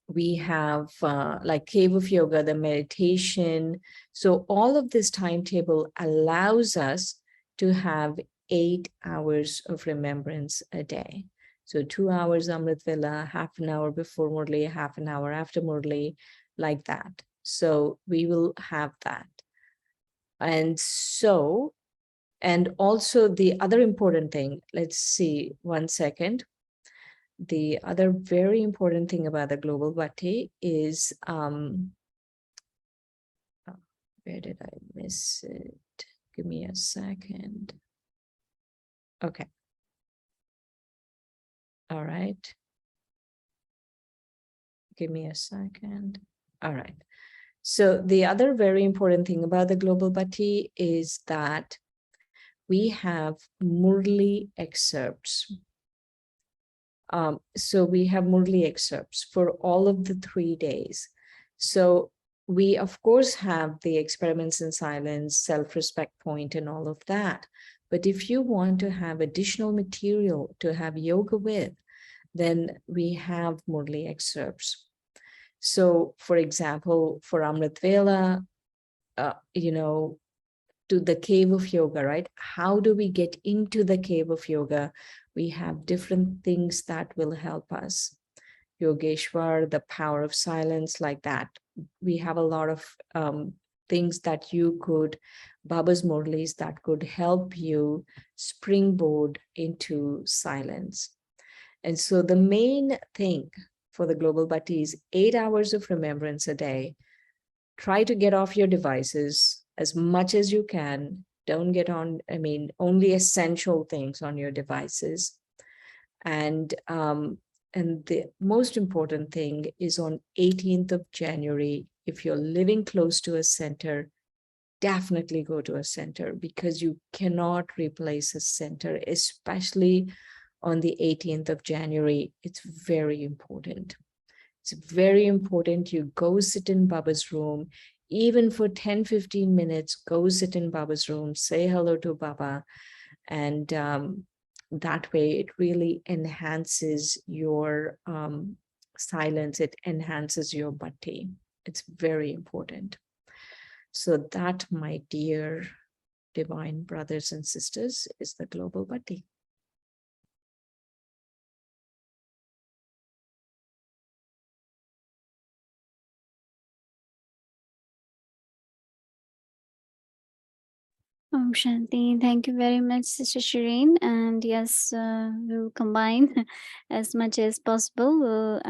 we have like Cave of Yoga, the meditation. So all of this timetable allows us to have 8 hours of remembrance a day. So 2 hours Amrit Vela, half an hour before Murli, half an hour after Murli, like that. So we will have that. And so, and also the other important thing, let's see, 1 second. The other very important thing about the Global Bhatti is, where did I miss it? Give me a second. Okay. All right. Give me a second. All right. So the other very important thing about the Global Bhatti is that we have Murli excerpts. So we have Murli excerpts for all of the 3 days. So we, of course, have the experiments in silence, self-respect point, and all of that. But if you want to have additional material to have yoga with, then we have Murli excerpts. So, for example, for Amrit Vela, to the cave of yoga, right? How do we get into the cave of yoga? We have different things that will help us. Yogeshwar, the power of silence, like that. We have a lot of things that you could, Baba's Murlis, that could help you springboard into silence. And so the main thing for the Global Bhatti is 8 hours of remembrance a day. Try to get off your devices as much as you can. Don't get on, only essential things on your devices. And the most important thing is on 18th of January, if you're living close to a center, definitely go to a center, because you cannot replace a center, especially on the 18th of January. It's very important. It's very important you go sit in Baba's room, even for 10-15 minutes, go sit in Baba's room, say hello to Baba. And that way it really enhances your silence, it enhances your bhakti. It's very important. So that, my dear divine brothers and sisters, is the Global Bhatti. Shanti, thank you very much, Sister Shireen. And yes, we'll combine as much as possible. We'll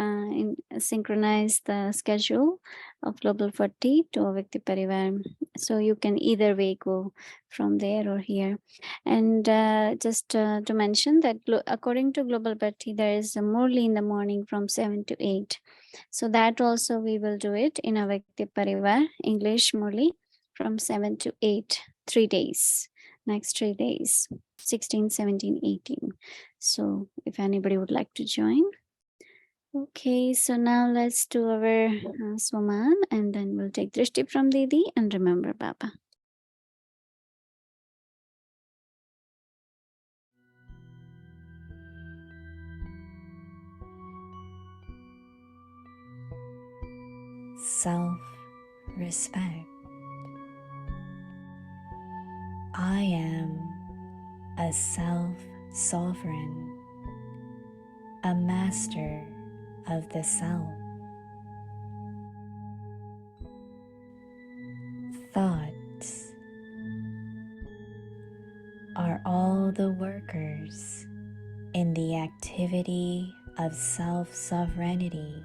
synchronize the schedule of Global 40 to Avyakti Parivar. So you can either way go from there or here. And just to mention that according to Global Bhatti, there is a Murli in the morning from 7 to 8. So that also we will do it in Avyakti Parivar, English Murli from 7 to 8. 3 days, next 3 days, 16, 17, 18. So if anybody would like to join. Okay, so now let's do our Swaman, and then we'll take Drishti from Didi and remember Baba. Self-respect. I am a self-sovereign, a master of the self. Thoughts are all the workers in the activity of self-sovereignty,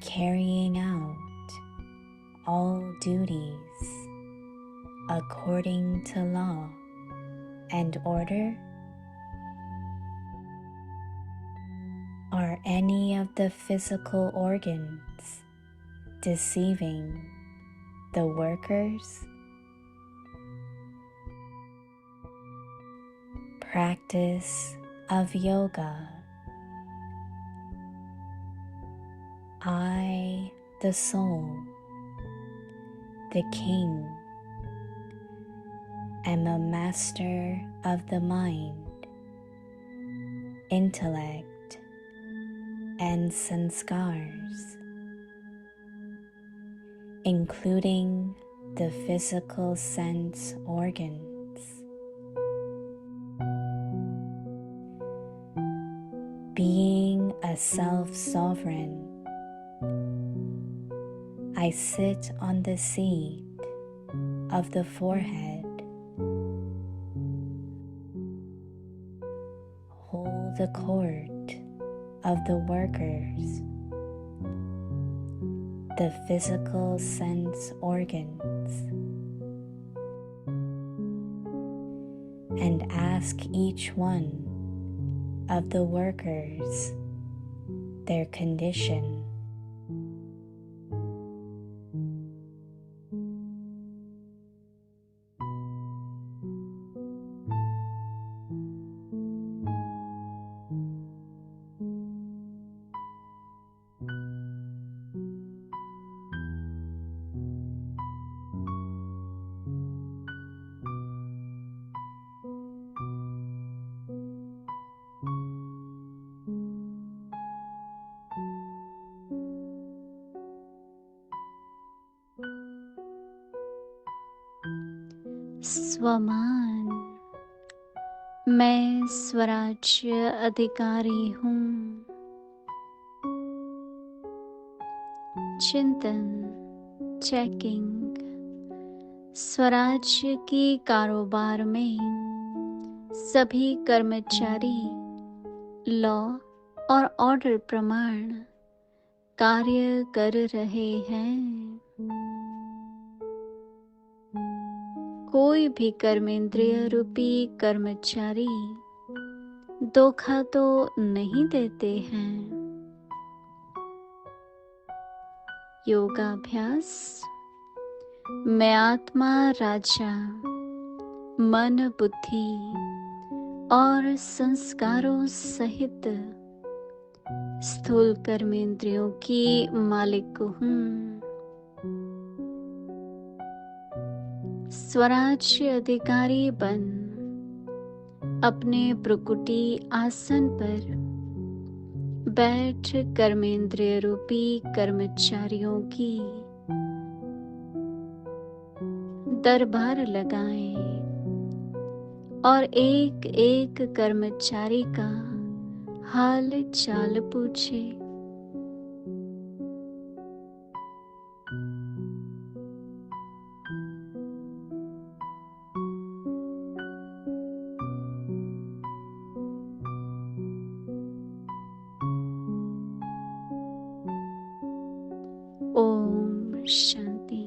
carrying out all duties according to law and order? Are any of the physical organs deceiving the workers? Practice of yoga. I, the soul, the king, am a master of the mind, intellect, and sanskars, including the physical sense organs. Being a self-sovereign, I sit on the seat of the forehead, hold the court of the workers, the physical sense organs, and ask each one of the workers their condition. स्वमान, मैं स्वराज्य अधिकारी हूँ। चिंतन, checking. स्वराज्य की कारोबार में सभी कर्मचारी लॉ और ऑर्डर प्रमाण कार्य कर रहे हैं। कोई भी कर्मेंद्रिय रूपी कर्मचारी धोखा तो नहीं देते हैं। योगाभ्यास। मैं आत्मा राजा, मन, बुद्धि और संस्कारों सहित स्थूल कर्मेंद्रियों की मालिक हूँ। स्वराज्य अधिकारी बन अपने प्रकुटी आसन पर बैठ कर्मेंद्रिय रूपी कर्मचारियों की दरबार लगाएं और एक एक कर्मचारी का हाल चाल पूछे। Om Shanti.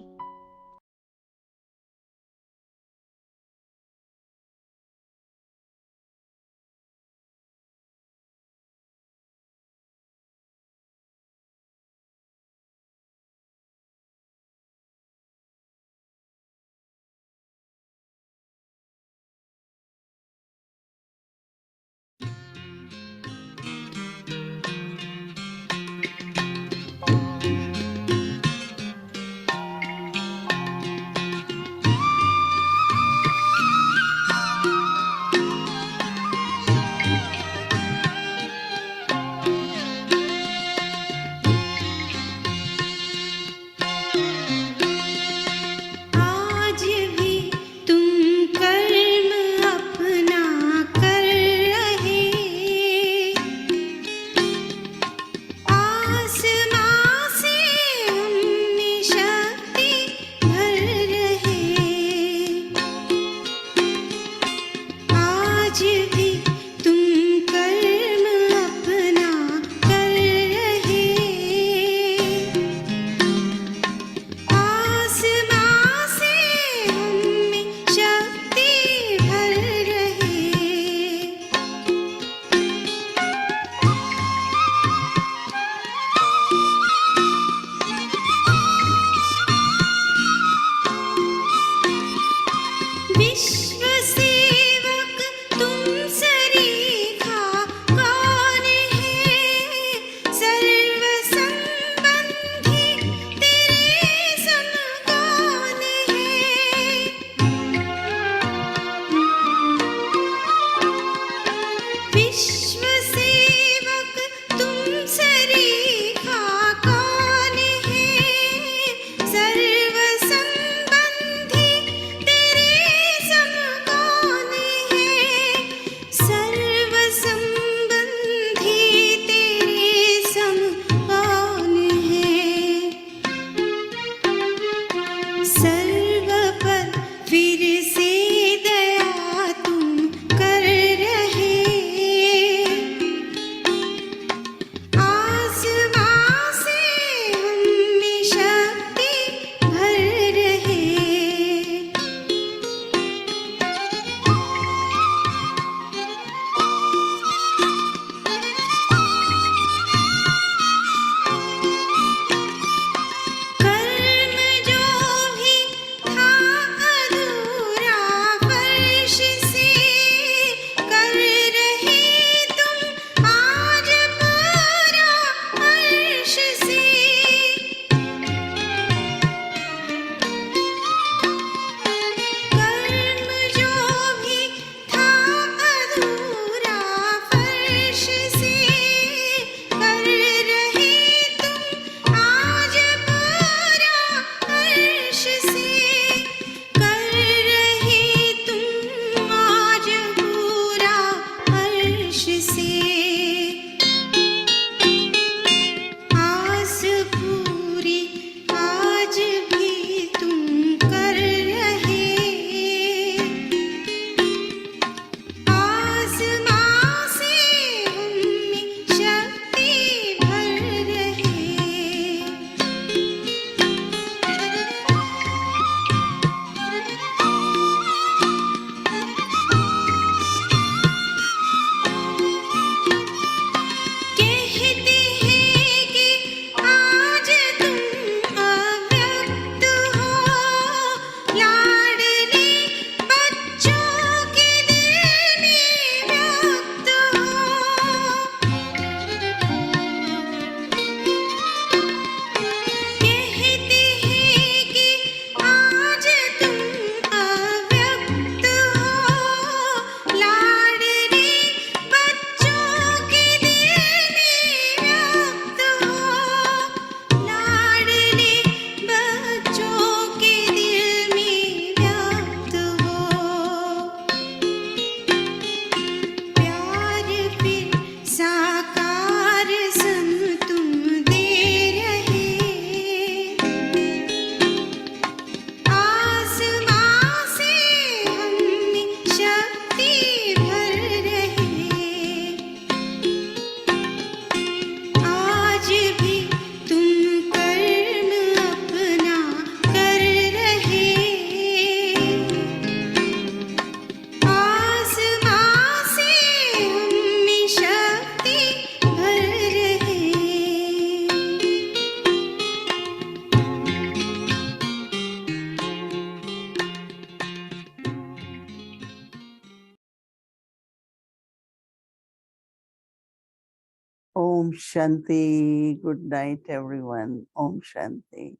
Om Shanti. Good night, everyone. Om Shanti.